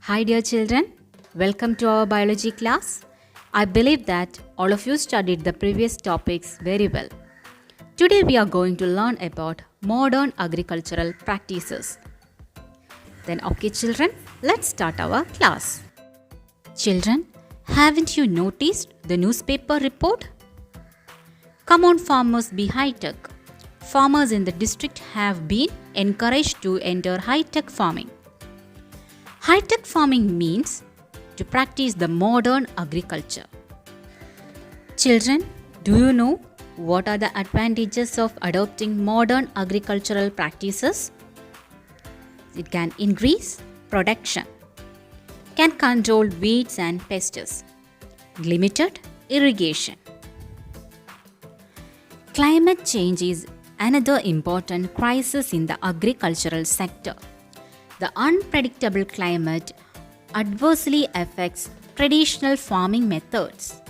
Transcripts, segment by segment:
Hi, dear children. Welcome to our biology class. I believe that all of you studied the previous topics very well. Today, we are going to learn about modern agricultural practices. Then, okay, children, let's start our class. Children, haven't you noticed the newspaper report? Come on, farmers, be high tech. Farmers in the district have been encouraged to enter high tech farming. High tech farming means to practice the modern agriculture. Children, do you know what are the advantages of adopting modern agricultural practices? It can increase production, can control weeds and pests, limited irrigation. Climate change is another important crisis in the agricultural sector. The unpredictable climate adversely affects traditional farming methods.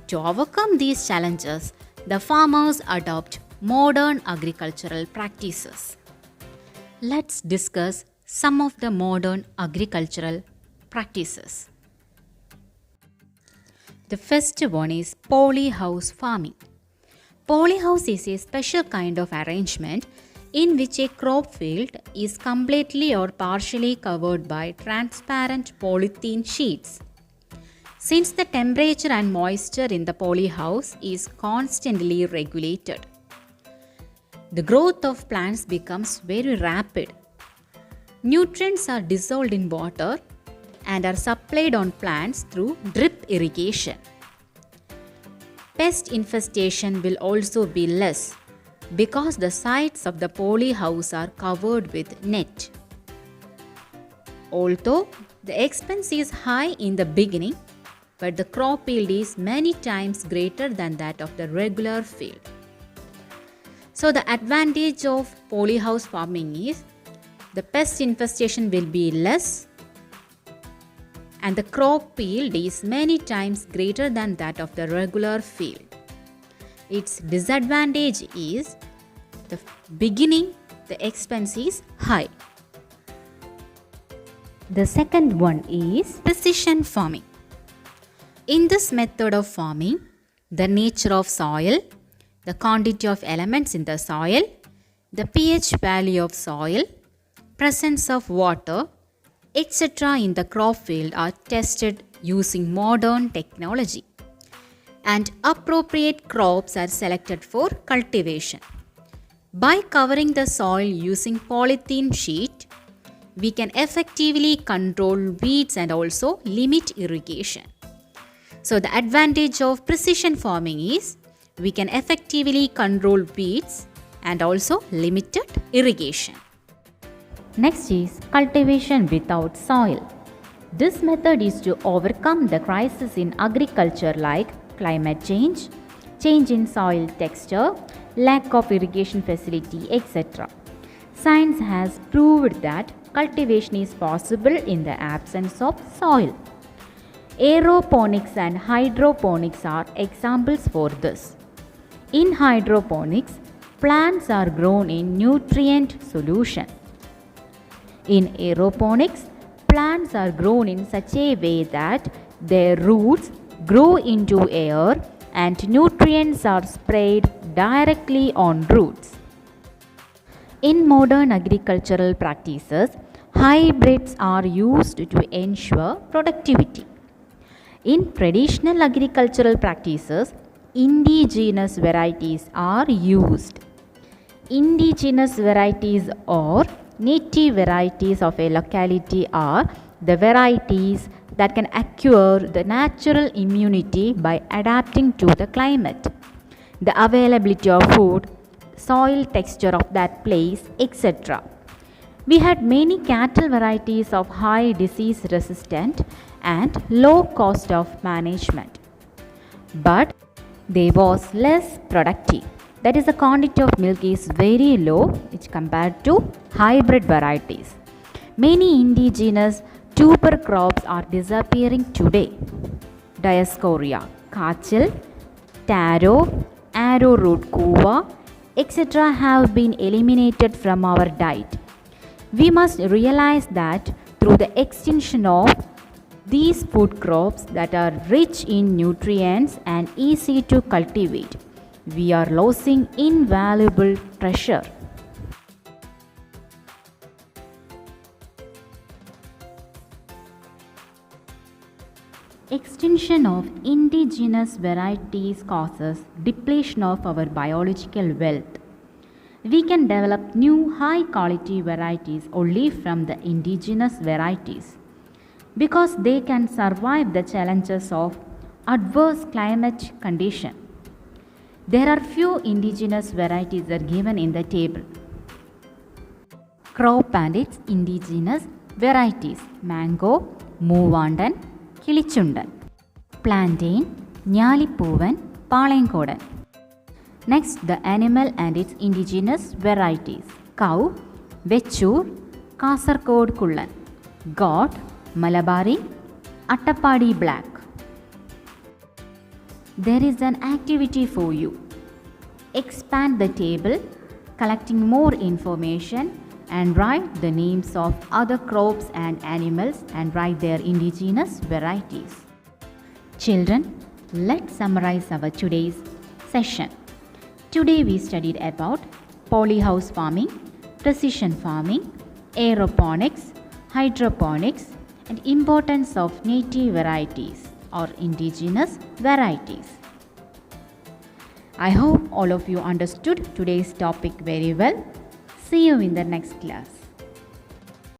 To overcome these challenges, the farmers adopt modern agricultural practices. Let's discuss some of the modern agricultural practices. The first one is polyhouse farming. Polyhouse is a special kind of arrangement in which a crop field is completely or partially covered by transparent polythene sheets. Since the temperature and moisture in the polyhouse is constantly regulated, the growth of plants becomes very rapid. Nutrients are dissolved in water and are supplied on plants through drip irrigation. Pest infestation will also be less because the sides of the polyhouse are covered with net. Although the expense is high in the beginning, but the crop yield is many times greater than that of the regular field. So the advantage of polyhouse farming is the pest infestation will be less and the crop yield is many times greater than that of the regular field. Its disadvantage is the beginning, the expense is high. The second one is precision farming. In this method of farming, the nature of soil, the quantity of elements in the soil, the pH value of soil, presence of water, etc. in the crop field are tested using modern technology, and appropriate crops are selected for cultivation. By covering the soil using polythene sheet, we can effectively control weeds and also limit irrigation. So the advantage of precision farming is we can effectively control weeds and also limited irrigation. Next is cultivation without soil. This method is to overcome the crisis in agriculture like climate change, change in soil texture, lack of irrigation facility, etc. Science has proved that cultivation is possible in the absence of soil. Aeroponics and hydroponics are examples for this. In hydroponics, plants are grown in nutrient solution. In aeroponics, plants are grown in such a way that their roots grow into air and nutrients are sprayed directly on roots. In modern agricultural practices, hybrids are used to ensure productivity. In traditional agricultural practices, indigenous varieties are used. Indigenous varieties or native varieties of a locality are the varieties that can acquire the natural immunity by adapting to the climate, the availability of food, soil texture of that place, etc. We had many cattle varieties of high disease resistant and low cost of management, but they was less productive. That is, the quantity of milk is very low which compared to hybrid varieties. Many indigenous tuber crops are disappearing today. Dioscorea, kachil, taro, arrowroot kuva, etc. have been eliminated from our diet. We must realize that through the extinction of these food crops that are rich in nutrients and easy to cultivate, we are losing invaluable treasure. Extinction of indigenous varieties causes depletion of our biological wealth. We can develop new high quality varieties only from the indigenous varieties because they can survive the challenges of adverse climate condition. There are few indigenous varieties that are given in the table. Crop and its indigenous varieties: mango, Moovandan, Kilichundan. Plantain, ഞാലിപ്പൂവൻ, Palayamkodan. Next, the animal and its indigenous varieties: cow, Vechur, Kasaragod കുള്ളൻ, goat, Malabari, Attappadi black. There is an activity for you. Expand the table, collecting more information, and write the names of other crops and animals and write their indigenous varieties. Children, let's summarize our today's session. Today we studied about polyhouse farming, precision farming, aeroponics, hydroponics, and importance of native varieties or indigenous varieties. I hope all of you understood today's topic very well. See you in the next class.